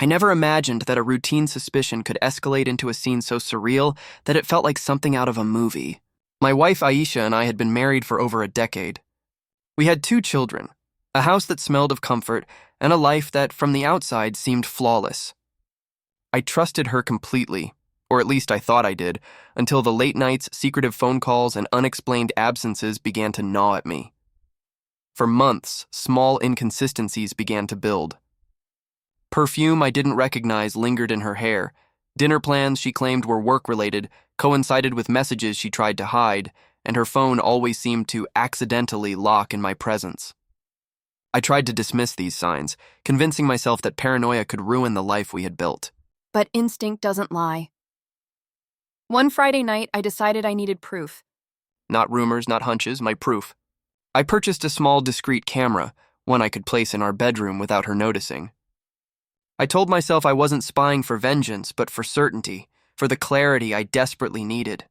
I never imagined that a routine suspicion could escalate into a scene so surreal that it felt like something out of a movie. My wife Aisha and I had been married for over a decade. We had 2 children, a house that smelled of comfort, and a life that, from the outside, seemed flawless. I trusted her completely, or at least I thought I did, until the late nights, secretive phone calls, and unexplained absences began to gnaw at me. For months, small inconsistencies began to build. Perfume I didn't recognize lingered in her hair. Dinner plans she claimed were work-related coincided with messages she tried to hide, and her phone always seemed to accidentally lock in my presence. I tried to dismiss these signs, convincing myself that paranoia could ruin the life we had built. But instinct doesn't lie. One Friday night, I decided I needed proof. Not rumors, not hunches, my proof. I purchased a small, discreet camera, one I could place in our bedroom without her noticing. I told myself I wasn't spying for vengeance, but for certainty, for the clarity I desperately needed.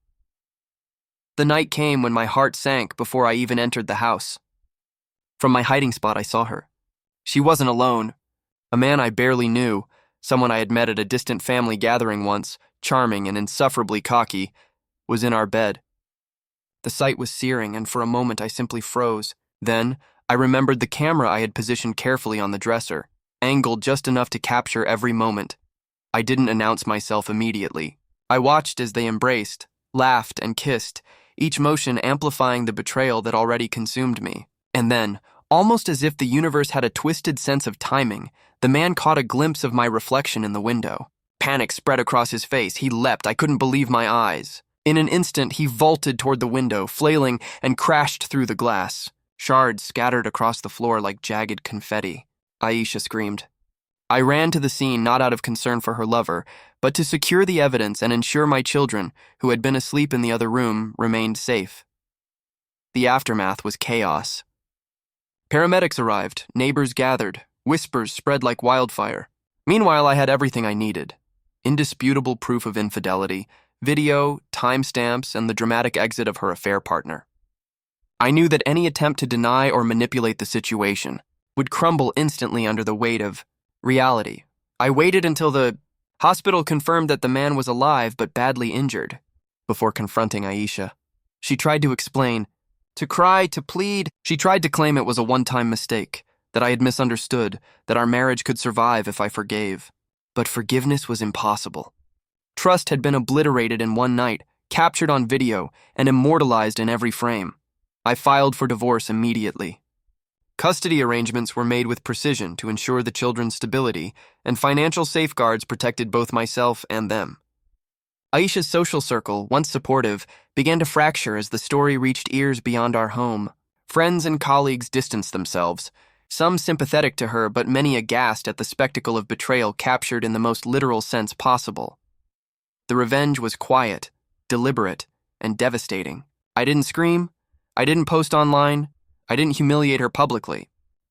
The night came when my heart sank before I even entered the house. From my hiding spot, I saw her. She wasn't alone. A man I barely knew, someone I had met at a distant family gathering once, charming and insufferably cocky, was in our bed. The sight was searing, and for a moment I simply froze. Then, I remembered the camera I had positioned carefully on the dresser, angled just enough to capture every moment. I didn't announce myself immediately. I watched as they embraced, laughed, and kissed, each motion amplifying the betrayal that already consumed me. And then, almost as if the universe had a twisted sense of timing, the man caught a glimpse of my reflection in the window. Panic spread across his face. He leapt. I couldn't believe my eyes. In an instant, he vaulted toward the window, flailing, and crashed through the glass. Shards scattered across the floor like jagged confetti. Aisha screamed. I ran to the scene not out of concern for her lover, but to secure the evidence and ensure my children, who had been asleep in the other room, remained safe. The aftermath was chaos. Paramedics arrived, neighbors gathered, whispers spread like wildfire. Meanwhile, I had everything I needed. Indisputable proof of infidelity, video, timestamps, and the dramatic exit of her affair partner. I knew that any attempt to deny or manipulate the situation would crumble instantly under the weight of reality. I waited until the hospital confirmed that the man was alive but badly injured before confronting Aisha. She tried to explain, to cry, to plead. She tried to claim it was a one-time mistake, that I had misunderstood, that our marriage could survive if I forgave. But forgiveness was impossible. Trust had been obliterated in one night, captured on video, and immortalized in every frame. I filed for divorce immediately. Custody arrangements were made with precision to ensure the children's stability, and financial safeguards protected both myself and them. Aisha's social circle, once supportive, began to fracture as the story reached ears beyond our home. Friends and colleagues distanced themselves, some sympathetic to her but many aghast at the spectacle of betrayal captured in the most literal sense possible. The revenge was quiet, deliberate, and devastating. I didn't scream. I didn't post online. I didn't humiliate her publicly.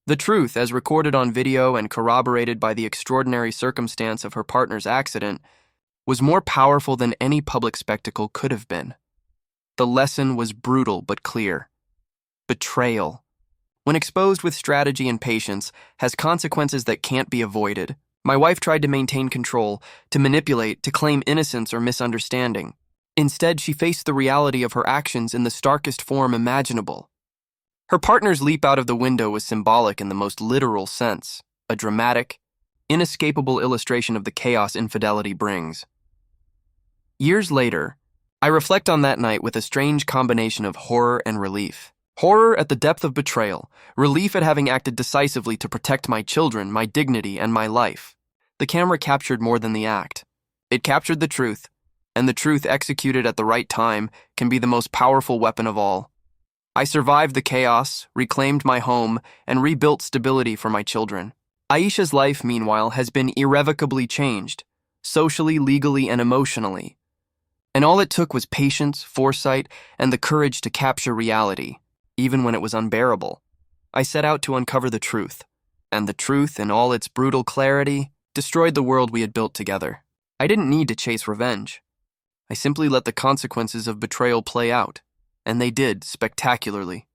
The truth, as recorded on video and corroborated by the extraordinary circumstance of her partner's accident, was more powerful than any public spectacle could have been. The lesson was brutal but clear. Betrayal, when exposed with strategy and patience, has consequences that can't be avoided. My wife tried to maintain control, to manipulate, to claim innocence or misunderstanding. Instead, she faced the reality of her actions in the starkest form imaginable. Her partner's leap out of the window was symbolic in the most literal sense, a dramatic, inescapable illustration of the chaos infidelity brings. Years later, I reflect on that night with a strange combination of horror and relief. Horror at the depth of betrayal, relief at having acted decisively to protect my children, my dignity, and my life. The camera captured more than the act. It captured the truth, and the truth executed at the right time can be the most powerful weapon of all. I survived the chaos, reclaimed my home, and rebuilt stability for my children. Aisha's life, meanwhile, has been irrevocably changed, socially, legally, and emotionally. And all it took was patience, foresight, and the courage to capture reality, even when it was unbearable. I set out to uncover the truth, and the truth, in all its brutal clarity, destroyed the world we had built together. I didn't need to chase revenge. I simply let the consequences of betrayal play out, and they did spectacularly.